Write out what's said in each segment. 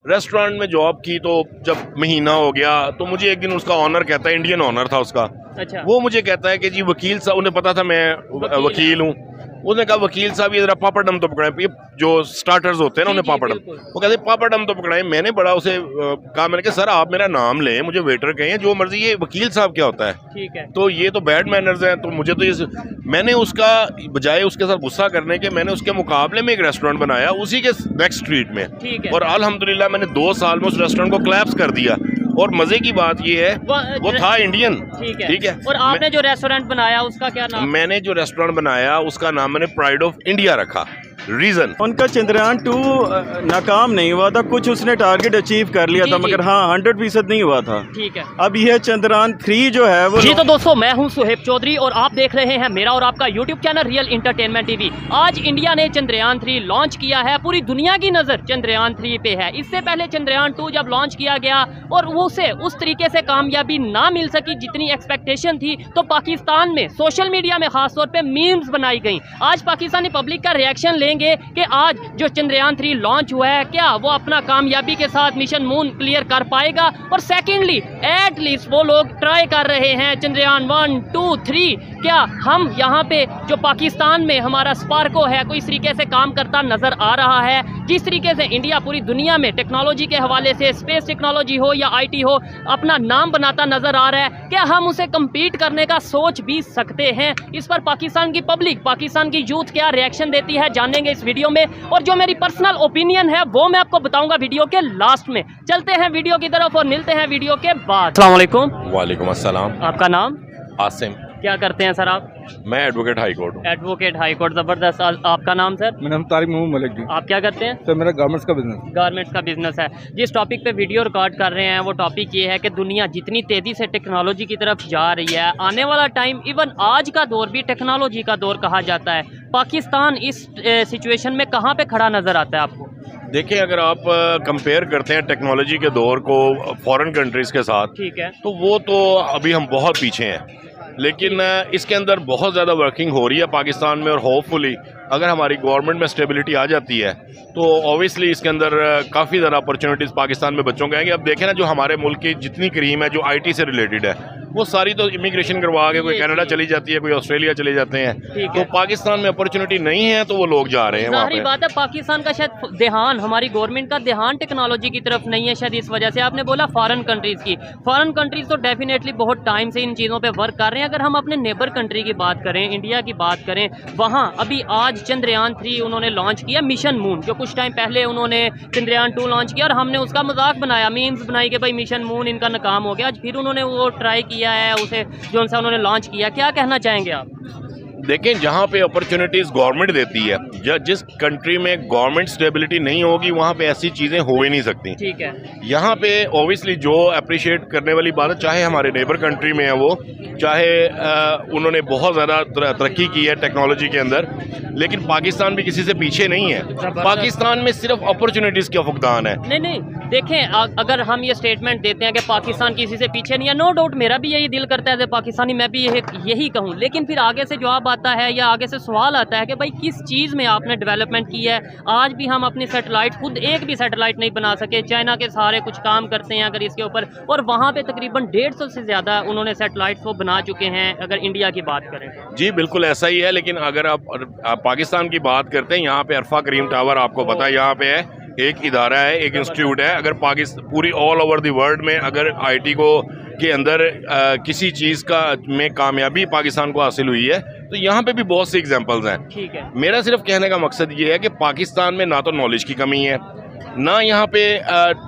Restaurant में job की तो जब महीना हो गया तो मुझे एक दिन उसका ऑनर कहता है, इंडियन ऑनर था उसका। अच्छा। वो मुझे कहता है कि जी वकील साहब, उन्हें पता था मैं वकील हूँ। उसने कहा वकील साहब ये जरा पापड़म तो पकड़ाए, ये जो स्टार्टर्स होते हैं ना उन्हें पापड़म, वो कहते पापड़म तो पकड़ाए। मैंने बड़ा उसे कहा, मैंने कहा सर आप मेरा नाम लें, मुझे वेटर कहें, जो मर्जी, ये वकील साहब क्या होता है? ठीक है, तो ये तो बैड मैनर्स हैं। तो मुझे तो ये, मैंने उसका बजाय उसके साथ गुस्सा करने के, मैंने उसके मुकाबले में एक रेस्टोरेंट बनाया उसी के नेक्स्ट स्ट्रीट में, और अल्हम्दुलिल्लाह मैंने 2 साल में उस रेस्टोरेंट को क्लैप्स कर दिया। और मजे की बात ये है वो था इंडियन। ठीक है। और आपने जो रेस्टोरेंट बनाया उसका क्या नाम? मैंने जो रेस्टोरेंट बनाया उसका नाम मैंने प्राइड ऑफ इंडिया रखा। रीजन, उनका चंद्रयान 2 नाकाम नहीं हुआ था, कुछ उसने टारगेट अचीव कर लिया था, मगर हाँ 100% नहीं हुआ था। ठीक है। अब यह चंद्रयान 3 जो है वो जी। तो दोस्तों मैं हूं सुहेब चौधरी और आप देख रहे हैं मेरा और आपका YouTube channel real entertainment TV. आज इंडिया ने चंद्रयान 3 लॉन्च किया है, पूरी दुनिया की नजर चंद्रयान 3 पे है। इससे पहले चंद्रयान 2 जब लॉन्च किया गया और उसे उस तरीके से कामयाबी ना मिल सकी जितनी एक्सपेक्टेशन थी, तो पाकिस्तान में सोशल मीडिया में खासतौर पे मीम्स बनाई गई। आज पाकिस्तानी पब्लिक का रिएक्शन लेंगे कि आज जो चंद्रयान 3 लॉन्च हुआ है क्या वो अपना कामयाबी के साथ मिशन मून क्लियर कर पाएगा, और सेकेंडली एटलीस्ट वो लोग ट्राई कर रहे हैं चंद्रयान 1, 2, 3 क्या हम यहाँ पे जो पाकिस्तान में हमारा स्पार्को है कोई इस तरीके से काम करता नजर आ रहा है। जिस तरीके से इंडिया पूरी दुनिया में टेक्नोलॉजी के हवाले से, स्पेस टेक्नोलॉजी हो या IT हो, अपना नाम बनाता नजर आ रहा है, क्या हम उसे कम्पीट करने का सोच भी सकते हैं? इस पर पाकिस्तान की पब्लिक, पाकिस्तान की यूथ क्या रिएक्शन देती है जानेंगे इस वीडियो में, और जो मेरी पर्सनल ओपिनियन है वो मैं आपको बताऊंगा वीडियो के लास्ट में। चलते हैं वीडियो की तरफ और मिलते हैं वीडियो के बाद। अस्सलाम वालेकुम। वालेकुम अस्सलाम। आपका नाम? आसिम। क्या करते हैं सर आप? मैं एडवोकेट हाई कोर्ट हूँ। एडवोकेट हाई कोर्ट, जबरदस्त। आपका नाम सर? मेरा नाम तारिक मोहम्मद मलिक जी। आप क्या करते हैं? सर मेरा गारमेंट्स का बिजनेस। गारमेंट्स का बिजनेस है। जिस टॉपिक पे वीडियो रिकॉर्ड कर रहे हैं वो टॉपिक ये है कि दुनिया जितनी तेज़ी से टेक्नोलॉजी की तरफ जा रही है, आने वाला टाइम, इवन आज का दौर भी टेक्नोलॉजी का दौर कहा जाता है। पाकिस्तान इस सिचुएशन में कहाँ पे खड़ा नज़र आता है आपको? देखिए, अगर आप कंपेयर करते हैं टेक्नोलॉजी के दौर को फॉरेन कंट्रीज़ के साथ, ठीक है, तो वो तो अभी हम बहुत पीछे हैं, लेकिन इसके अंदर बहुत ज़्यादा वर्किंग हो रही है पाकिस्तान में, और होपफुली अगर हमारी गवर्नमेंट में स्टेबिलिटी आ जाती है तो ऑब्वियसली इसके अंदर काफ़ी ज़्यादा अपॉर्चुनिटीज़ पाकिस्तान में बच्चों के आएंगे। अब देखें ना, जो हमारे मुल्क की जितनी क्रीम है जो IT से रिलेटेड है, वो सारी तो इमिग्रेशन करवा के कोई कनाडा चली जाती है, कोई ऑस्ट्रेलिया चले जाते हैं। तो पाकिस्तान में अपॉर्चुनिटी नहीं है तो वो लोग जा रहे हैं वहाँ पे। बात है, पाकिस्तान का शायद ध्यान, हमारी गवर्नमेंट का ध्यान टेक्नोलॉजी की तरफ नहीं है शायद, इस वजह से। आपने बोला फॉरेन कंट्रीज़ की, फॉरेन कंट्रीज़ तो डेफिनेटली बहुत टाइम से इन चीज़ों पर वर्क कर रहे हैं। अगर हम अपने नेबर कंट्री की बात करें, इंडिया की बात करें, वहाँ अभी आज चंद्रयान 3 उन्होंने लॉन्च किया, मिशन मून, जो कुछ टाइम पहले उन्होंने चंद्रयान 2 लॉन्च किया और हमने उसका मजाक बनाया, मीम्स बनाई कि भाई मिशन मून इनका नाकाम हो गया। आज फिर उन्होंने वो ट्राई किया है, उसे जो सा उन्होंने लॉन्च किया। क्या कहना चाहेंगे आप? देखें, जहाँ पे अपॉर्चुनिटीज़ गवर्नमेंट देती है, जिस कंट्री में गवर्नमेंट स्टेबिलिटी नहीं होगी वहाँ पे ऐसी चीज़ें हो ही नहीं सकती। ठीक है। यहाँ पे ऑब्वियसली जो अप्रिशिएट करने वाली बात है, चाहे हमारे नेबर कंट्री में है वो, चाहे उन्होंने बहुत ज़्यादा तरक्की की है टेक्नोलॉजी के अंदर, लेकिन पाकिस्तान भी किसी से पीछे नहीं है। पाकिस्तान में सिर्फ अपॉर्चुनिटीज़ का फुकदान है। नहीं, देखें, अगर हम ये स्टेटमेंट देते हैं कि पाकिस्तान किसी से पीछे नहीं है, नो डाउट मेरा भी यही दिल करता है पाकिस्तानी, मैं भी यही कहूँ, लेकिन फिर आगे से जवाब आता है या आगे से सवाल आता है कि भाई किस चीज़ में आपने डेवलपमेंट की है। आज भी हम अपनी सैटेलाइट, खुद एक भी सैटेलाइट नहीं बना सके, चाइना के सारे कुछ काम करते हैं अगर इसके ऊपर, और वहाँ पे तकरीबन 150 से ज़्यादा उन्होंने सैटेलाइट्स को बना चुके हैं अगर इंडिया की बात करें। जी बिल्कुल ऐसा ही है, लेकिन अगर आप पाकिस्तान की बात करते हैं, यहाँ पे अरफा करीम टावर आपको पता है, यहाँ पे है एक इदारा है, एक इंस्टीट्यूट है। अगर पाकिस्तान पूरी ऑल ओवर द वर्ल्ड में अगर IT को के अंदर किसी चीज़ का में कामयाबी पाकिस्तान को हासिल हुई है तो यहाँ पे भी बहुत सी एग्जांपल्स हैं। ठीक है। मेरा सिर्फ कहने का मकसद ये है कि पाकिस्तान में ना तो नॉलेज की कमी है, ना यहाँ पे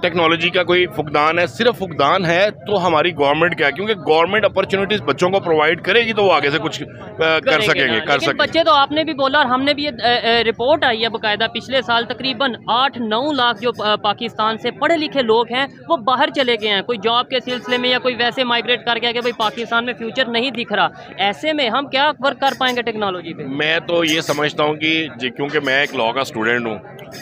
टेक्नोलॉजी का कोई फुकदान है। सिर्फ फुकदान है तो हमारी गवर्नमेंट क्या है, क्योंकि गवर्नमेंट अपॉर्चुनिटीज बच्चों को प्रोवाइड करेगी तो वो आगे से कुछ कर सकेंगे। बच्चे तो आपने भी बोला और हमने भी ये रिपोर्ट आई है बाकायदा, पिछले साल तकरीबन 8-9 लाख जो पाकिस्तान से पढ़े लिखे लोग हैं वो बाहर चले गए हैं, कोई जॉब के सिलसिले में या कोई वैसे माइग्रेट कर गया कि भाई पाकिस्तान में फ्यूचर नहीं दिख रहा। ऐसे में हम क्या वर्क कर पाएंगे टेक्नोलॉजी पे? मैं तो ये समझता हूँ कि क्योंकि मैं एक लॉ का स्टूडेंट हूँ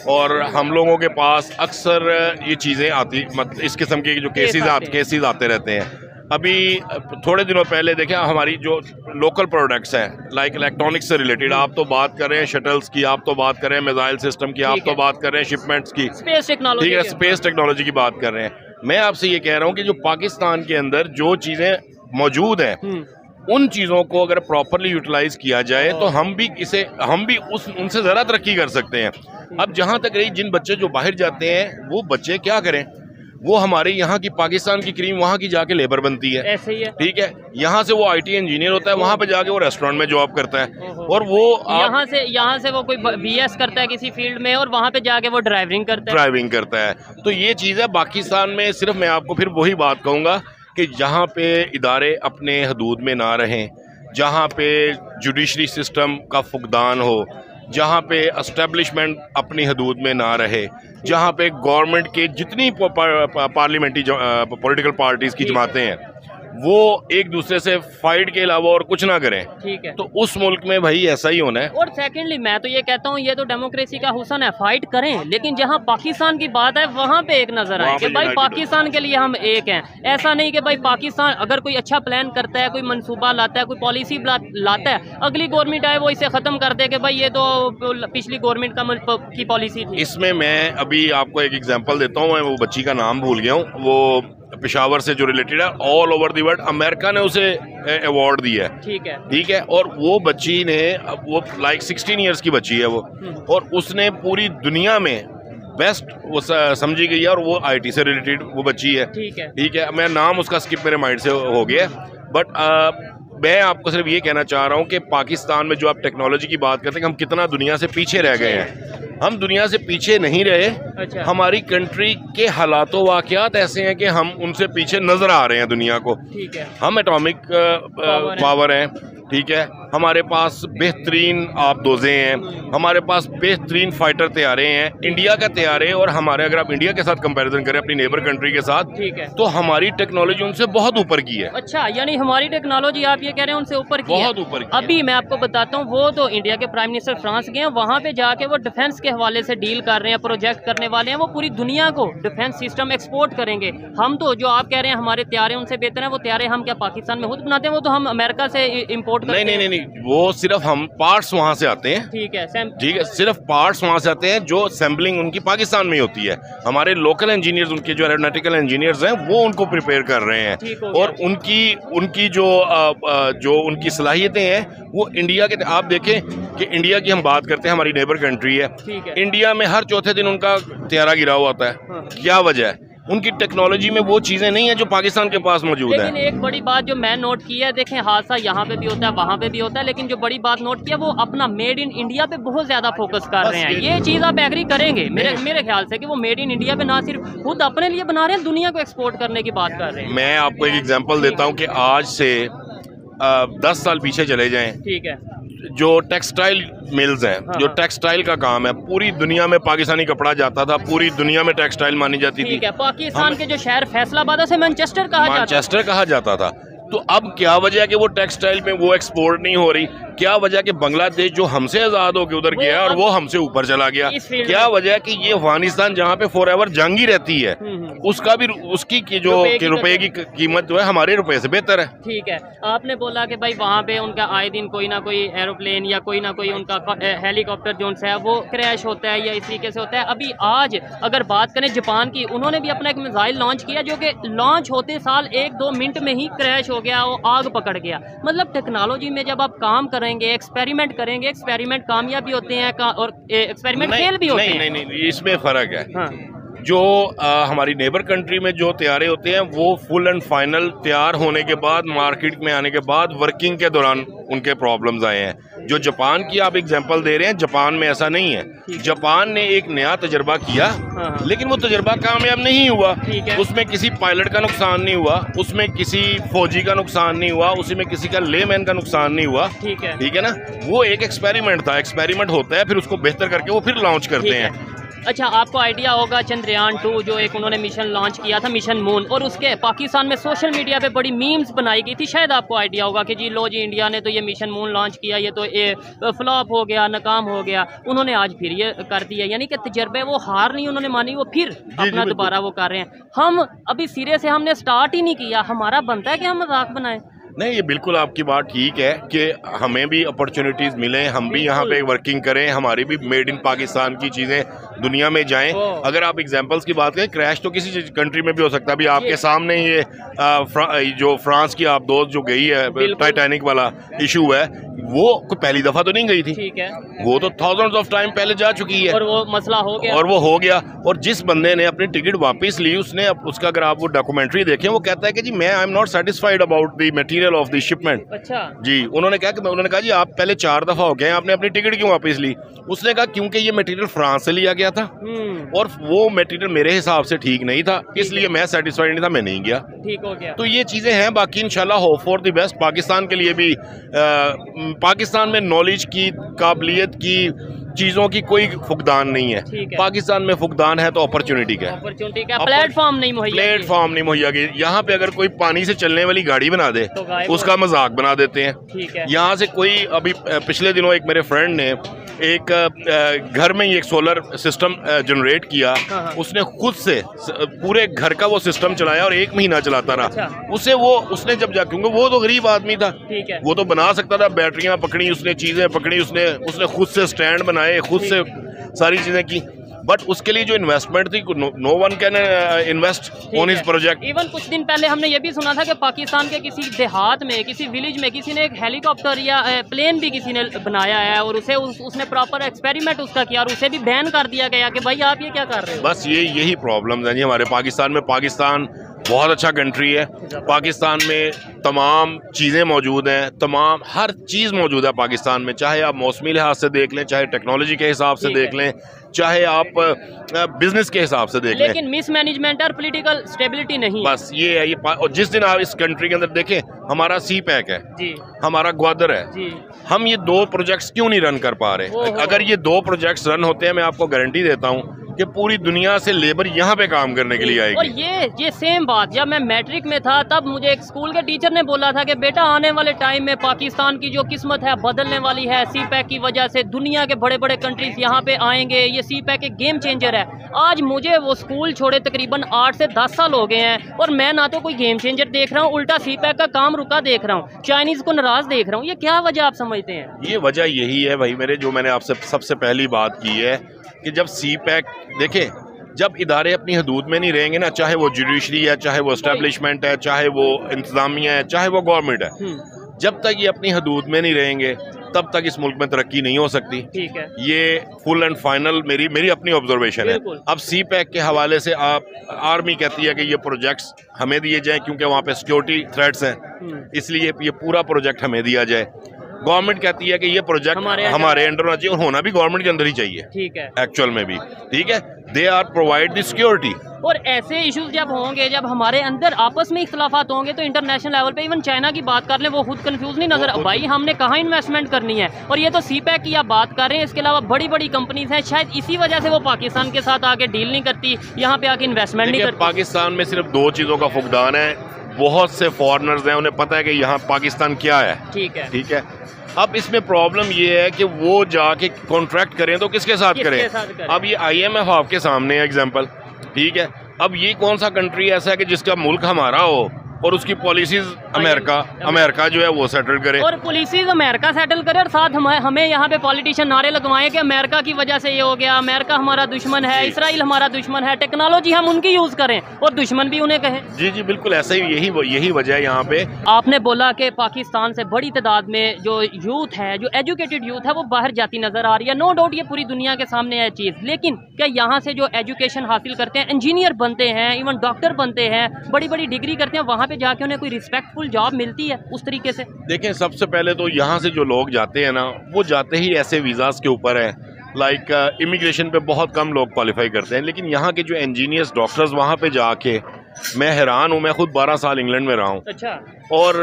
और हम लोगों के पास अक्सर ये चीज़ें आती, मतलब इस किस्म के जो केसेस आते रहते हैं, अभी थोड़े दिनों पहले देखें हमारी जो लोकल प्रोडक्ट्स हैं लाइक इलेक्ट्रॉनिक्स से रिलेटेड, आप तो बात कर रहे हैं शटल्स की, आप तो बात कर रहे हैं मिसाइल सिस्टम की, आप तो बात कर रहे हैं शिपमेंट्स की, स्पेस टेक्नोलॉजी, ठीक है, स्पेस टेक्नोलॉजी की बात कर रहे हैं। मैं आपसे ये कह रहा हूँ कि जो पाकिस्तान के अंदर जो चीज़ें मौजूद हैं उन चीज़ों को अगर प्रॉपरली यूटिलाइज किया जाए तो हम भी उनसे ज़रा तरक्की कर सकते हैं। अब जहाँ तक रही जिन बच्चे जो बाहर जाते हैं वो बच्चे क्या करें, वो हमारे यहाँ की पाकिस्तान की क्रीम वहाँ की जाके लेबर बनती है, ऐसे ही है, ठीक है, यहाँ से वो आईटी इंजीनियर होता है, वहाँ पे जाके वो रेस्टोरेंट में जॉब करता है, और वो यहाँ से वो कोई बीएस करता है किसी फील्ड में और वहाँ पे जाके वो ड्राइविंग करता है। तो ये चीज़ है पाकिस्तान में। सिर्फ मैं आपको फिर वही बात कहूँगा कि जहाँ पे इदारे अपने हदूद में ना रहें, जहाँ पे जुडिशरी सिस्टम का फुकदान हो, जहाँ पे एस्टेब्लिशमेंट अपनी हदूद में ना रहे, जहाँ पे गवर्नमेंट के जितनी पार्लियामेंट्री पॉलिटिकल पार्टीज की जमातें हैं वो एक दूसरे से फाइट के अलावा और कुछ ना करें, ठीक है, तो उस मुल्क में भाई ऐसा ही होना है। और सेकेंडली मैं तो ये कहता हूँ ये तो डेमोक्रेसी का हुस्न है, फाइट करें, लेकिन जहाँ पाकिस्तान की बात है वहाँ पे एक नजर आए कि भाई पाकिस्तान के लिए हम एक हैं। ऐसा नहीं कि भाई पाकिस्तान अगर कोई अच्छा प्लान करता है, कोई मंसूबा लाता है, कोई पॉलिसी लाता है, अगली गवर्नमेंट आए वो इसे खत्म कर दे कि भाई ये तो पिछली गवर्नमेंट की पॉलिसी थी। इसमें मैं अभी आपको एक एग्जाम्पल देता हूँ, मैं वो बच्ची का नाम भूल गया हूँ, वो पेशावर से जो रिलेटेड है, all over the world America ने उसे अवार्ड दिया है, ठीक है, और वो बच्ची ने, वो लाइक 16 इयर्स की बच्ची है वो, और उसने पूरी दुनिया में बेस्ट वो समझी गई है, और वो आईटी से रिलेटेड वो बच्ची है, ठीक है, मैं नाम उसका स्किप मेरे माइंड से हो गया, बट मैं आपको सिर्फ ये कहना चाह रहा हूँ कि पाकिस्तान में जो आप टेक्नोलॉजी की बात करते हैं कि हम कितना दुनिया से पीछे रह गए हैं। हम दुनिया से पीछे नहीं रहे, अच्छा। हमारी कंट्री के हालातों वाक़यात ऐसे हैं कि हम उनसे पीछे नजर आ रहे हैं दुनिया को, ठीक है। हम एटॉमिक पावर हैं, ठीक है, हमारे पास बेहतरीन आबदोज़े हैं, हमारे पास बेहतरीन फाइटर तैयारे हैं, इंडिया का तैयारे, और हमारे अगर आप इंडिया के साथ कंपैरिजन करें अपनी नेबर कंट्री के साथ, ठीक है, तो हमारी टेक्नोलॉजी उनसे बहुत ऊपर की है। अच्छा, यानी हमारी टेक्नोलॉजी आप ये कह रहे हैं उनसे ऊपर की, बहुत ऊपर की। अभी मैं आपको बताता हूँ, वो तो इंडिया के प्राइम मिनिस्टर फ्रांस गए हैं, वहाँ पे जाके वो डिफेंस के हवाले से डील कर रहे हैं, प्रोजेक्ट करने वाले हैं, वो पूरी दुनिया को डिफेंस सिस्टम एक्सपोर्ट करेंगे। हम तो जो आप कह रहे हैं हमारे तैयारे उनसे बेहतर है, वो तैयारे हम क्या पाकिस्तान में खुद बनाते हैं, वो तो हम अमेरिका से इम्पोर्ट करते हैं। नहीं, वो सिर्फ हम पार्ट्स वहाँ से आते हैं, ठीक है, सिर्फ पार्ट्स वहाँ से आते हैं, जो असेंबलिंग उनकी पाकिस्तान में ही होती है। हमारे लोकल इंजीनियर्स, उनके जो एरोनॉटिकल इंजीनियर्स हैं, वो उनको प्रिपेयर कर रहे हैं, और उनकी जो उनकी सलाहियतें हैं वो इंडिया के, आप देखें कि इंडिया की हम बात करते हैं, हमारी नेबर कंट्री है, इंडिया में हर चौथे दिन उनका तैयारा गिरा हुआ होता है, क्या वजह है? उनकी टेक्नोलॉजी में वो चीज़ें नहीं है जो पाकिस्तान के पास मौजूद है। लेकिन एक बड़ी बात जो मैं नोट की है, देखें हादसा यहाँ पे भी होता है, वहाँ पे भी होता है, लेकिन जो बड़ी बात नोट किया वो अपना मेड इन इंडिया पे बहुत ज्यादा फोकस कर रहे हैं। ये चीज़ आप एग्री करेंगे मेरे ख्याल से कि वो मेड इन इंडिया पे ना सिर्फ खुद अपने लिए बना रहे हैं, दुनिया को एक्सपोर्ट करने की बात कर रहे हैं। मैं आपको एक एग्जाम्पल देता हूँ कि आज से 10 साल पीछे चले जाएं, ठीक है, जो टेक्सटाइल मिल्स हैं, जो टेक्सटाइल का काम है, पूरी दुनिया में पाकिस्तानी कपड़ा जाता था, पूरी दुनिया में टेक्सटाइल मानी जाती थी, पाकिस्तान के जो शहर फैसलाबाद से मैनचेस्टर कहा जाता था। तो अब क्या वजह है कि वो टेक्सटाइल में वो एक्सपोर्ट नहीं हो रही? क्या वजह कि बांग्लादेश जो हमसे आज़ाद होकर उधर गया और वो हमसे ऊपर चला गया? क्या वजह है कि ये अफगानिस्तान जहाँ पे फॉरएवर जंग ही रहती है, उसका भी उसकी की जो रुपए की कीमत जो है हमारे रुपए से बेहतर है। ठीक है, आपने बोला कि भाई वहाँ पे उनका आए दिन कोई ना कोई एरोप्लेन या कोई ना कोई उनका हेलीकॉप्टर जो है वो क्रैश होता है या इस तरीके से होता है। अभी आज अगर बात करें जापान की, उन्होंने भी अपना एक मिसाइल लॉन्च किया जो कि लॉन्च होते साल 1-2 मिनट में ही क्रैश हो गया, वो आग पकड़ गया। मतलब टेक्नोलॉजी में जब आप काम करेंगे, एक्सपेरिमेंट करेंगे, एक्सपेरिमेंट कामयाब भी होते हैं और एक्सपेरिमेंट फेल भी होते हैं। नहीं, इसमें फर्क है। हाँ। जो हमारी नेबर कंट्री में जो तैयारे होते हैं वो फुल एंड फाइनल तैयार होने के बाद, मार्केट में आने के बाद, वर्किंग के दौरान उनके प्रॉब्लम्स आए हैं। जो जापान की आप एग्जांपल दे रहे हैं, जापान में ऐसा नहीं है। जापान ने एक नया तजर्बा किया, लेकिन वो तजर्बा कामयाब नहीं हुआ। उसमें किसी पायलट का नुकसान नहीं हुआ, उसमें किसी फौजी का नुकसान नहीं हुआ, उसमें किसी का लेमैन का नुकसान नहीं हुआ। ठीक है ना, वो एक एक्सपेरिमेंट था। एक्सपेरिमेंट होता है, फिर उसको बेहतर करके वो फिर लॉन्च करते हैं। अच्छा, आपको आइडिया होगा चंद्रयान 2 जो एक उन्होंने मिशन लॉन्च किया था, मिशन मून, और उसके पाकिस्तान में सोशल मीडिया पे बड़ी मीम्स बनाई गई थी। शायद आपको आइडिया होगा कि जी लो जी इंडिया ने तो ये मिशन मून लॉन्च किया, ये तो ये फ्लॉप हो गया, नाकाम हो गया। उन्होंने आज फिर ये कर दिया, यानी कि तजर्बे वो हार नहीं उन्होंने मानी, वो फिर अपना दोबारा वो कर रहे हैं। हम अभी सिरे से हमने स्टार्ट ही नहीं किया, हमारा बनता है कि हम मजाक बनाएं? नहीं, ये बिल्कुल आपकी बात ठीक है कि हमें भी अपॉर्चुनिटीज़ मिलें, हम भी यहाँ पे वर्किंग करें, हमारी भी मेड इन पाकिस्तान की चीज़ें दुनिया में जाएं। अगर आप एग्जांपल्स की बात करें, क्रैश तो किसी कंट्री में भी हो सकता है। अभी आपके सामने ये जो फ्रांस की आप दोस्त जो गई है, टाइटैनिक वाला इशू है, वो कोई पहली दफ़ा तो नहीं गई थी, ठीक है, वो तो थाउजेंड्स ऑफ टाइम पहले जा चुकी है, और वो मसला हो गया, और वो हो गया। और जिस बंदे ने अपनी टिकट वापस ली, उसने उसका अगर आप वो डॉक्यूमेंट्री देखें, वो कहता है कि जी मैं I am not satisfied about the material of the shipment. अच्छा जी, उन्होंने कहा जी आप पहले 4 दफ़ा हो गए, आपने अपनी टिकट क्यों वापस ली? उसने कहा क्योंकि ये मटेरियल फ्रांस से लिया गया था और वो मटेरियल मेरे हिसाब से ठीक नहीं था, इसलिए मैं सेटिस्फाइड नहीं था, मैं नहीं गया। ठीक हो गया। तो ये चीज़ें हैं। बाकी इंशाल्लाह hope for the best. Pakistan के लिए भी पाकिस्तान में नॉलेज की, काबिलियत की, चीज़ों की कोई फुकदान नहीं है। पाकिस्तान में फुकदान है तो अपॉर्चुनिटी का प्लेटफॉर्म नहीं मुहैया। यहाँ पे अगर कोई पानी से चलने वाली गाड़ी बना दे तो उसका मजाक बना देते हैं। यहाँ से कोई अभी पिछले दिनों एक मेरे फ्रेंड ने एक घर में ही एक सोलर सिस्टम जनरेट किया। उसने खुद से पूरे घर का वो सिस्टम चलाया और 1 महीना चलाता रहा। उसने जब जा, क्योंकि वो तो गरीब आदमी था, वो तो बना सकता था, बैटरियां पकड़ी उसने, चीजें पकड़ी उसने खुद से स्टैंड बनाए, खुद से सारी चीजें की। बट उसके लिए जो इन्वेस्टमेंट थी, no one can invest on his project. Even कुछ दिन पहले हमने ये भी सुना था कि पाकिस्तान के किसी देहात में, किसी विलेज में किसी ने एक हेलीकॉप्टर या प्लेन भी किसी ने बनाया है और उसने प्रॉपर एक्सपेरिमेंट उसका किया और उसे भी बैन कर दिया गया कि भाई आप ये क्या कर रहे हो। बस यही प्रॉब्लम है जी हमारे पाकिस्तान में। पाकिस्तान बहुत अच्छा कंट्री है, पाकिस्तान में तमाम चीज़ें मौजूद हैं, तमाम हर चीज़ मौजूद है पाकिस्तान में, चाहे आप मौसमी लिहाज से देख लें, चाहे टेक्नोलॉजी के हिसाब से देख लें, चाहे आप बिजनेस के हिसाब से देख लें, लेकिन मिसमैनेजमेंट और पॉलिटिकल स्टेबिलिटी नहीं। बस ये है। और जिस दिन आप इस कंट्री के अंदर देखें, हमारा सी पैक है जी, हमारा ग्वादर है जी, हम ये 2 प्रोजेक्ट्स क्यों नहीं रन कर पा रहे? अगर ये 2 प्रोजेक्ट्स रन होते हैं, मैं आपको गारंटी देता हूँ कि पूरी दुनिया से लेबर यहाँ पे काम करने के लिए आएगी। और ये सेम बात जब मैं मैट्रिक में था, तब मुझे एक स्कूल के टीचर ने बोला था कि बेटा आने वाले टाइम में पाकिस्तान की जो किस्मत है बदलने वाली है। सी पैक की वजह से दुनिया के बड़े बड़े कंट्रीज यहाँ पे आएंगे, ये सी पैक एक गेम चेंजर है। आज मुझे वो स्कूल छोड़े तकरीबन 8 से 10 साल हो गए हैं और मैं ना तो कोई गेम चेंजर देख रहा हूँ, उल्टा सी पैक का काम रुका देख रहा हूँ, चाइनीज को नाराज देख रहा हूँ। ये क्या वजह आप समझते हैं? ये वजह यही है भाई मेरे, जो मैंने आपसे सबसे पहली बात की है कि जब सी पैक देखें, जब इदारे अपनी हदूद में नहीं रहेंगे ना, चाहे वो जुडिशरी है, चाहे वो एस्टेब्लिशमेंट है, चाहे वो इंतजामिया है, चाहे वो गवर्नमेंट है, जब तक ये अपनी हदूद में नहीं रहेंगे तब तक इस मुल्क में तरक्की नहीं हो सकती। ठीक है, ये फुल एंड फाइनल मेरी अपनी ऑब्जर्वेशन है। अब सी पैक के हवाले से आप आर्मी कहती है कि ये प्रोजेक्ट्स हमें दिए जाएं क्योंकि वहाँ पे सिक्योरिटी थ्रेट्स हैं, इसलिए ये पूरा प्रोजेक्ट हमें दिया जाए। गवर्नमेंट कहती है कि ये प्रोजेक्ट हमारे अंडर होना चाहिए और होना भी गवर्नमेंट के अंदर ही चाहिए। ठीक है, एक्चुअल में भी ठीक है, they are provide the security. और ऐसे इश्यूज जब होंगे, जब हमारे अंदर आपस में इख्तलाफात होंगे, तो इंटरनेशनल लेवल पे इवन चाइना की बात कर लें, वो खुद कंफ्यूज नहीं नजर, भाई हमने कहाँ इन्वेस्टमेंट करनी है। और ये तो सी पैक की आप बात कर रहे हैं, इसके अलावा बड़ी बड़ी कंपनीज हैं, शायद इसी वजह से वो पाकिस्तान के साथ आके डील नहीं करती, यहाँ पे आके इन्वेस्टमेंट नहीं करती। पाकिस्तान में सिर्फ 2 चीज़ों का फुकदान है, बहुत से फॉरेनर्स हैं, उन्हें पता है कि यहाँ पाकिस्तान क्या है। ठीक है। अब इसमें प्रॉब्लम ये है कि वो जाके कॉन्ट्रैक्ट करें तो किसके साथ करें? अब ये IMF आपके सामने है एग्जांपल, ठीक है। अब ये कौन सा कंट्री ऐसा है कि जिसका मुल्क हमारा हो और उसकी पॉलिसीज अमेरिका जो है वो सेटल करे, और पॉलिसीज अमेरिका सेटल करे, और साथ हमें यहाँ पे पॉलिटिशियन नारे लगवाएं कि अमेरिका की वजह से ये हो गया, अमेरिका हमारा दुश्मन है, इसराइल हमारा दुश्मन है, टेक्नोलॉजी हम उनकी यूज करें और दुश्मन भी उन्हें कहें। जी बिल्कुल ऐसा ही, यही वजह है यहाँ पे। आपने बोला कि पाकिस्तान से बड़ी तादाद में जो यूथ है, जो एजुकेटेड यूथ है, वो बाहर जाती नजर आ रही है। नो डाउट ये पूरी दुनिया के सामने है चीज़, लेकिन क्या यहाँ से जो एजुकेशन हासिल करते हैं, इंजीनियर बनते हैं, इवन डॉक्टर बनते हैं, बड़ी बड़ी डिग्री करते हैं, वहाँ पे जाके उन्हें कोई रिस्पेक्टफुल जॉब मिलती है उस तरीके से? देखें, सबसे पहले तो यहाँ से जो लोग जाते हैं ना, वो जाते ही ऐसे वीज़ास के ऊपर है, लाइक इमिग्रेशन पे बहुत कम लोग क्वालिफाई करते हैं। लेकिन यहाँ के जो इंजीनियर्स, डॉक्टर्स वहाँ पे जाके मैं हैरान हूँ। मैं खुद 12 साल इंग्लैंड में रहा हूँ। अच्छा। और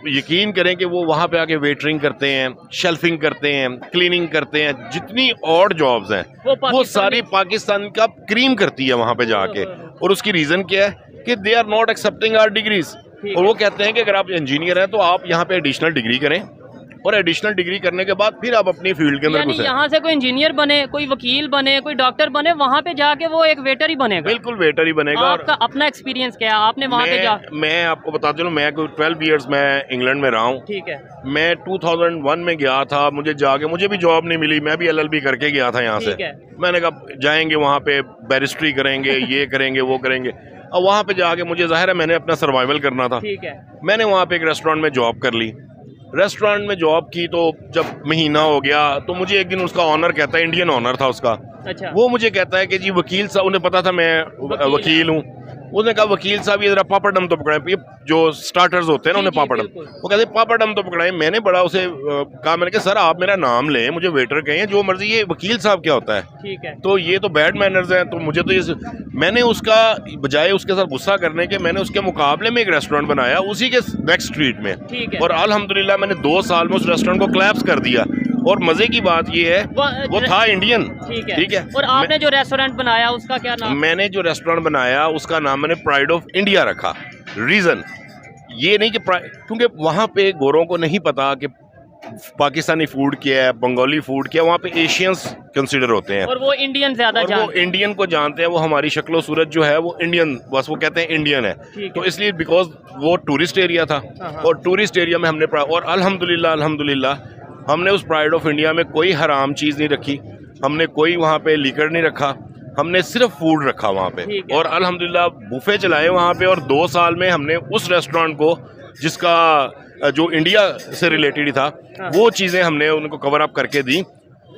यकीन करें कि वो वहाँ पे आके वेटरिंग करते हैं, शेल्फिंग करते हैं, क्लीनिंग करते हैं, जितनी और जॉब्स हैं वो सारी पाकिस्तान का क्रीम करती है वहाँ पे जाके। और उसकी रीज़न क्या है कि they are not accepting our degrees. और वो कहते हैं कि अगर आप इंजीनियर हैं तो आप यहाँ पे एडिशनल डिग्री करें, और एडिशनल डिग्री करने के बाद फिर आप अपनी फील्ड के अंदर घुसें। यहाँ से कोई इंजीनियर बने, कोई वकील बने, कोई डॉक्टर बने, वहाँ पे जाके वो एक वेटर ही बनेगा। बिल्कुल वेटर ही बनेगा। आपका अपना एक्सपीरियंस क्या है? आपने वहाँ पे मैं आपको बता दूं, मैं 12 इयर्स मैं इंग्लैंड में रहा हूँ। ठीक है। मैं 2001 में गया था, मुझे भी जॉब नहीं मिली, मैं भी LLB करके गया था यहाँ से। मैंने कहा जाएंगे वहाँ पे बैरिस्ट्री करेंगे, ये करेंगे वो करेंगे। अब वहाँ पे जाके मुझे जाहिर है मैंने अपना सर्वाइवल करना था। ठीक है। मैंने वहाँ पे एक रेस्टोरेंट में जॉब कर ली। रेस्टोरेंट में जॉब की तो जब महीना हो गया तो मुझे एक दिन उसका ऑनर कहता है, इंडियन ऑनर था उसका। अच्छा। वो मुझे कहता है कि जी वकील साहब, उन्हें पता था मैं वकील हूँ। उसने कहा वकील साहब ये जरा पापड़म तो पकड़ाएं, ये जो स्टार्टर्स होते हैं ना उन्हें पापड़म, वो कहते पापड़म तो पकड़ाएं। मैंने बड़ा उसे कहा, मैंने कहा सर आप मेरा नाम लें, मुझे वेटर कहें, जो मर्जी, ये वकील साहब क्या होता है। ठीक है। तो ये तो बैड मैनर्स हैं। तो मुझे तो ये, मैंने उसका बजाय उसके साथ गुस्सा करने के, मैंने उसके मुकाबले में एक रेस्टोरेंट बनाया उसी के नेक्स्ट स्ट्रीट में। और अल्हम्दुलिल्लाह मैंने 2 साल में उस रेस्टोरेंट को क्लैप्स कर दिया। और मजे की बात ये है वो था इंडियन। ठीक है। और आपने जो रेस्टोरेंट बनाया उसका क्या नाम? मैंने जो रेस्टोरेंट बनाया उसका नाम मैंने प्राइड ऑफ इंडिया रखा। रीजन ये नहीं कि क्योंकि वहाँ पे गोरों को नहीं पता कि पाकिस्तानी फूड क्या है, बंगाली फूड क्या है। वहाँ पे एशियंस कंसिडर होते हैं और वो इंडियन ज्यादा जानते हैं। वो इंडियन को जानते हैं, वो हमारी शक्लो सूरत जो है वो इंडियन, बस वो कहते हैं इंडियन है। तो इसलिए बिकॉज वो टूरिस्ट एरिया था और टूरिस्ट एरिया में हमने, और अल्हम्दुलिल्लाह हमने उस प्राइड ऑफ इंडिया में कोई हराम चीज़ नहीं रखी, हमने कोई वहाँ पे लीकर नहीं रखा, हमने सिर्फ फूड रखा वहाँ पे। और अल्हम्दुलिल्लाह बुफे चलाए वहाँ पे। और 2 साल में हमने उस रेस्टोरेंट को, जिसका जो इंडिया से रिलेटेड था, वो चीज़ें हमने उनको कवर अप करके दी।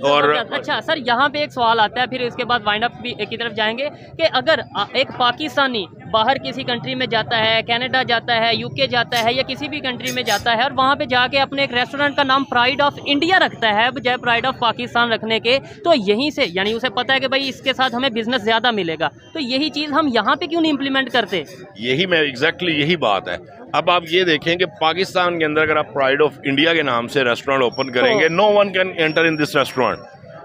और अच्छा सर, यहाँ पे एक सवाल आता है, फिर इसके बाद वाइंड अप की तरफ जाएंगे कि अगर एक पाकिस्तानी बाहर किसी कंट्री में जाता है, कनाडा जाता है, UK जाता है, या किसी भी कंट्री में जाता है और वहाँ पे जाके अपने एक रेस्टोरेंट का नाम प्राइड ऑफ इंडिया रखता है बजाय प्राइड ऑफ पाकिस्तान रखने के, तो यहीं से यानी उसे पता है कि भाई इसके साथ हमें बिजनेस ज़्यादा मिलेगा, तो यही चीज़ हम यहाँ पे क्यों नहीं इम्प्लीमेंट करते? यही बात है। अब आप ये देखें कि पाकिस्तान के अंदर अगर आप प्राइड ऑफ इंडिया के नाम से रेस्टोरेंट ओपन करेंगे, no one can enter in this restaurant,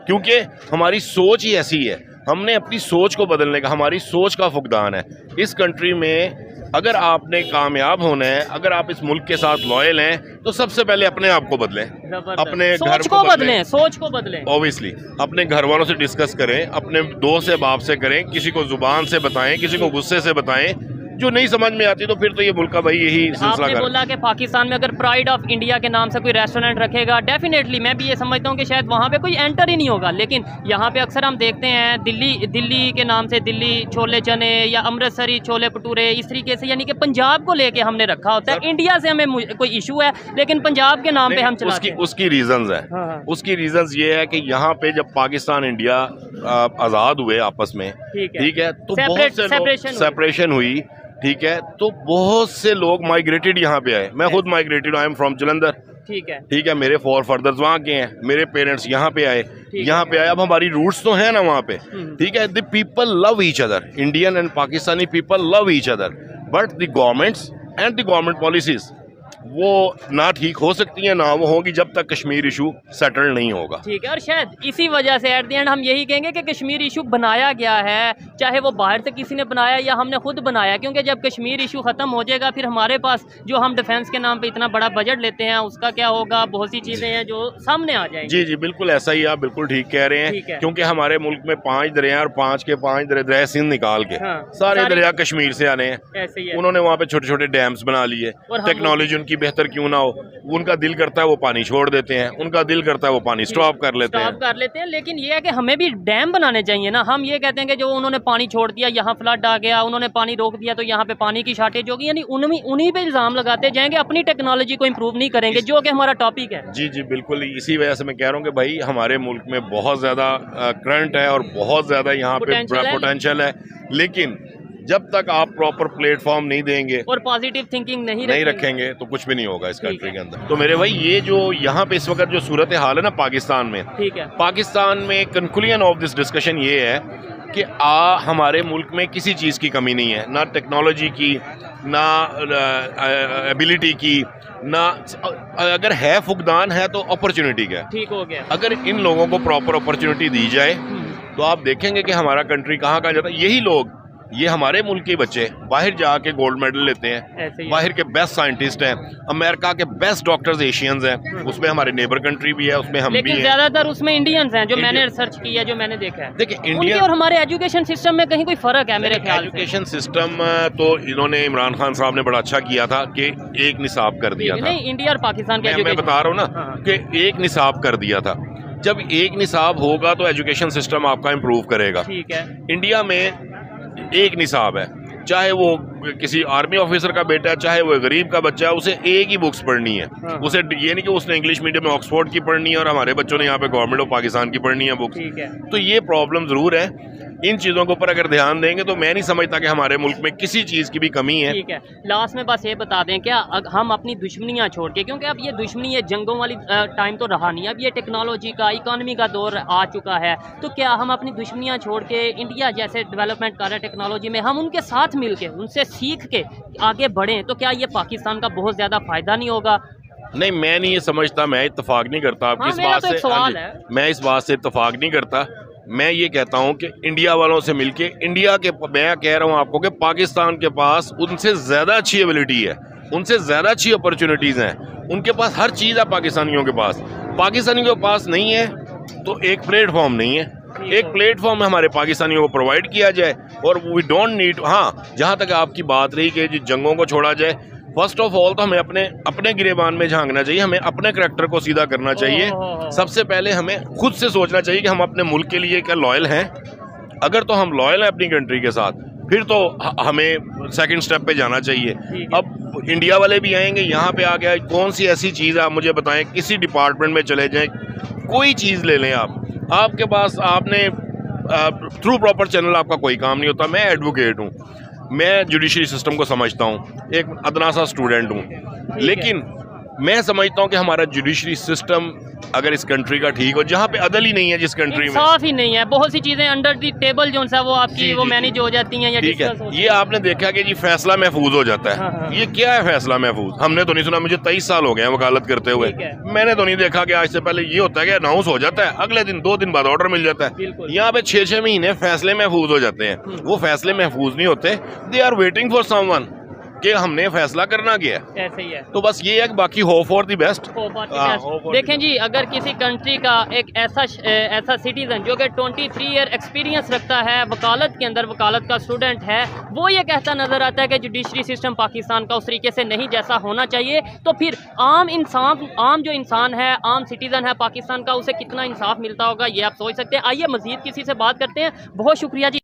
क्योंकि हमारी सोच ही ऐसी है। हमने अपनी सोच को बदलने का, हमारी सोच का फुकदान है। इस कंट्री में अगर आपने कामयाब होना है, अगर आप इस मुल्क के साथ लॉयल हैं, तो सबसे पहले अपने आप को बदलें, अपने घर को बदलें, सोच को बदलें। ऑब्वियसली अपने घर वालों से डिस्कस करें, अपने दोस्त से बाप से करें, किसी को जुबान से बताएं, किसी को गुस्से से बताएं। जो नहीं समझ में आती तो फिर तो ये मुल्क का भाई यही सिलसिला। आपने बोला कि पाकिस्तान में अगर प्राइड ऑफ इंडिया के नाम से कोई रेस्टोरेंट रखेगा, डेफिनेटली मैं भी ये समझता हूँ कि शायद वहाँ पे कोई एंटर ही नहीं होगा। लेकिन यहाँ पे अक्सर हम देखते हैं दिल्ली के नाम से दिल्ली छोले चने या अमृतसरी छोले भटूरे, इस तरीके से, यानी कि पंजाब को लेके हमने रखा होता है। इंडिया से हमें कोई इशू है लेकिन पंजाब के नाम पे हम चलाते हैं। उसकी रीजंस है। उसकी रीजंस ये है कि यहाँ पे जब पाकिस्तान इंडिया आज़ाद हुए आपस में, ठीक है, तो बहुत से लोग सेपरेशन हुई, ठीक है, तो बहुत से लोग माइग्रेटेड यहाँ पे आए। मैं खुद migrated, I am from Jalandhar. ठीक है, मेरे 4 फादर्स वहाँ के हैं, मेरे पेरेंट्स यहाँ पे आए। अब हमारी रूट्स तो हैं ना वहाँ पे। ठीक है, the people love each other, Indian and Pakistani people love each other, but the governments and the government policies वो ना ठीक हो सकती है, ना वो होगी जब तक कश्मीर इशू सेटल नहीं होगा। ठीक है, और शायद इसी वजह से एट द एंड हम यही कहेंगे कि कश्मीर इशू बनाया गया है, चाहे वो बाहर से किसी ने बनाया या हमने खुद बनाया, क्योंकि जब कश्मीर इशू ख़त्म हो जाएगा फिर हमारे पास जो हम डिफेंस के नाम पे इतना बड़ा बजट लेते हैं उसका क्या होगा, बहुत सी चीज़ें हैं जो सामने आ जाएंगी। जी बिल्कुल ऐसा ही, आप बिल्कुल ठीक कह रहे हैं, क्योंकि हमारे मुल्क में 5 दरिया और 5 के 5 दरिया सिंध निकाल के सारे दरिया कश्मीर से आने हैं। उन्होंने वहाँ पे छोटे छोटे डैम्स बना लिए, टेक्नोलॉजी उनकी बेहतर क्यों ना हो, उनका दिल करता है वो पानी छोड़ देते हैं, उनका दिल करता है वो पानी स्टॉप कर लेते हैं। लेकिन ये है कि हमें भी डैम बनाने चाहिए ना। हम ये कहते हैं कि जो उन्होंने पानी छोड़ दिया, यहाँ फ्लड आ गया, उन्होंने पानी रोक दिया तो यहाँ पे पानी की शॉर्टेज होगी, यानी उन्हीं पे इल्जाम लगाते जाएंगे, अपनी टेक्नोलॉजी को इम्प्रूव नहीं करेंगे, जो कि हमारा टॉपिक है। जी बिल्कुल, इसी वजह से मैं कह रहा हूँ कि भाई हमारे मुल्क में बहुत ज्यादा करंट है और बहुत ज्यादा यहाँ पे पोटेंशियल है, लेकिन जब तक आप प्रॉपर प्लेटफॉर्म नहीं देंगे और पॉजिटिव थिंकिंग नहीं रखेंगे तो कुछ भी नहीं होगा इस कंट्री के अंदर। तो मेरे भाई ये जो यहाँ पे इस वक्त जो सूरत हाल है ना पाकिस्तान में, ठीक है, पाकिस्तान में कंक्लूजन ऑफ दिस डिस्कशन ये है कि हमारे मुल्क में किसी चीज़ की कमी नहीं है, ना टेक्नोलॉजी की, ना एबिलिटी की, ना अगर है फुकदान है तो अपॉर्चुनिटी का। ठीक हो गया। अगर इन लोगों को प्रॉपर अपॉर्चुनिटी दी जाए तो आप देखेंगे कि हमारा कंट्री कहाँ जाता है। यही लोग, ये हमारे मुल्क के बच्चे बाहर जाके गोल्ड मेडल लेते हैं, बाहर के बेस्ट साइंटिस्ट हैं, अमेरिका के बेस्ट डॉक्टर्स एशियंस हैं, उसमें हमारे नेबर कंट्री भी है, उसमें हम भी हैं। ज्यादातर उसमें इंडियंस हैं, जो मैंने रिसर्च की है, जो मैंने देखा है। देखिए इंडिया और हमारे एजुकेशन सिस्टम में कहीं कोई फर्क है मेरे ख्याल से। एजुकेशन सिस्टम तो इन्होंने इमरान खान साहब ने बड़ा अच्छा किया था कि एक निसाब कर दिया था। नहीं, इंडिया और पाकिस्तान के मैं बता रहा हूँ ना कि एक निसाब कर दिया था। जब एक निसाब होगा तो एजुकेशन सिस्टम आपका इम्प्रूव करेगा। ठीक है। इंडिया में एक निसाब है, चाहे वो किसी आर्मी ऑफिसर का बेटा है, चाहे वो गरीब का बच्चा है, उसे एक ही बुक्स पढ़नी है। उसे ये नहीं कि उसने इंग्लिश मीडियम में ऑक्सफोर्ड की पढ़नी है और हमारे बच्चों ने यहाँ पे गवर्नमेंट ऑफ पाकिस्तान की पढ़नी है बुक्स। तो ये प्रॉब्लम जरूर है। इन चीज़ों के ऊपर अगर ध्यान देंगे तो मैं नहीं समझता कि हमारे मुल्क में किसी चीज़ की भी कमी है। ठीक है। लास्ट में बस ये बता दें क्या हम अपनी दुश्मनियाँ छोड़ के, क्योंकि अब ये दुश्मनी, ये जंगों वाली टाइम तो रहा नहीं, अब ये टेक्नोलॉजी का, इकोनॉमी का दौर आ चुका है, तो क्या हम अपनी दुश्मनियाँ छोड़ के इंडिया जैसे डेवलपमेंट कर रहे हैं टेक्नोलॉजी में, हम उनके साथ मिल के, उनसे सीख के आगे बढ़ें, तो क्या ये पाकिस्तान का बहुत ज़्यादा फ़ायदा नहीं होगा? नहीं, मैं नहीं ये समझता, मैं इत्तेफाक नहीं करता आपकी इस बात से। मैं इस बात से इत्तेफाक नहीं करता। मैं ये कहता हूँ कि इंडिया वालों से मिलके, इंडिया के, मैं कह रहा हूँ आपको कि पाकिस्तान के पास उनसे ज़्यादा अच्छी एबिलिटी है, उनसे ज़्यादा अच्छी अपॉर्चुनिटीज़ हैं, उनके पास हर चीज़ है पाकिस्तानियों के पास। पाकिस्तानियों के पास नहीं है तो एक प्लेटफॉर्म नहीं है। एक प्लेटफॉर्म हमारे पाकिस्तानियों को प्रोवाइड किया जाए और वी डोंट नीड। हाँ, जहाँ तक आपकी बात रही कि जंगों को छोड़ा जाए, फर्स्ट ऑफ ऑल तो हमें अपने गिरेबान में झांकना चाहिए, हमें अपने करैक्टर को सीधा करना चाहिए। सबसे पहले हमें खुद से सोचना चाहिए कि हम अपने मुल्क के लिए क्या लॉयल हैं। अगर तो हम लॉयल हैं अपनी कंट्री के साथ, फिर तो हमें सेकंड स्टेप पे जाना चाहिए। अब इंडिया वाले भी आएंगे, यहाँ पे आ गया, कौन सी ऐसी चीज़ आप मुझे बताएं, किसी डिपार्टमेंट में चले जाएं, कोई चीज़ ले लें आपके पास, आपने थ्रू प्रॉपर चैनल आपका कोई काम नहीं होता। मैं एडवोकेट हूँ, मैं जुडिशरी सिस्टम को समझता हूँ, एक अदना सा स्टूडेंट हूँ, लेकिन मैं समझता हूँ कि हमारा जुडिशरी सिस्टम अगर इस कंट्री का ठीक हो, जहाँ पे अदल ही नहीं है, जिस कंट्री में साफ ही नहीं है, बहुत सी चीजें अंडर दी टेबल जो सा वो आपकी वो मैनेज हो जाती हैं या ठीक है। ये आपने देखा कि जी फैसला महफूज हो जाता है। ये क्या है फैसला महफूज? हमने तो नहीं सुना, मुझे 23 साल हो गए हैं वकालत करते हुए, मैंने तो नहीं देखा कि आज से पहले ये होता है कि अनाउंस हो जाता है, अगले दिन 2 दिन बाद ऑर्डर मिल जाता है। यहाँ पे 6-6 महीने फैसले महफूज हो जाते हैं। वो फैसले महफूज नहीं होते, they are waiting for someone कि हमने फैसला करना क्या है। ऐसे ही है। तो बस ये है कि बाकी होप फॉर द बेस्ट। देखें जी, अगर किसी कंट्री का एक ऐसा सिटीजन जो कि 23 ईयर एक्सपीरियंस रखता है वकालत के अंदर, वकालत का स्टूडेंट है, वो ये कहता नजर आता है कि जुडिशरी सिस्टम पाकिस्तान का उस तरीके से नहीं जैसा होना चाहिए, तो फिर आम जो इंसान है, आम सिटीजन है पाकिस्तान का, उसे कितना इंसाफ मिलता होगा ये आप सोच सकते हैं। आइए मजीद किसी से बात करते हैं। बहुत शुक्रिया जी।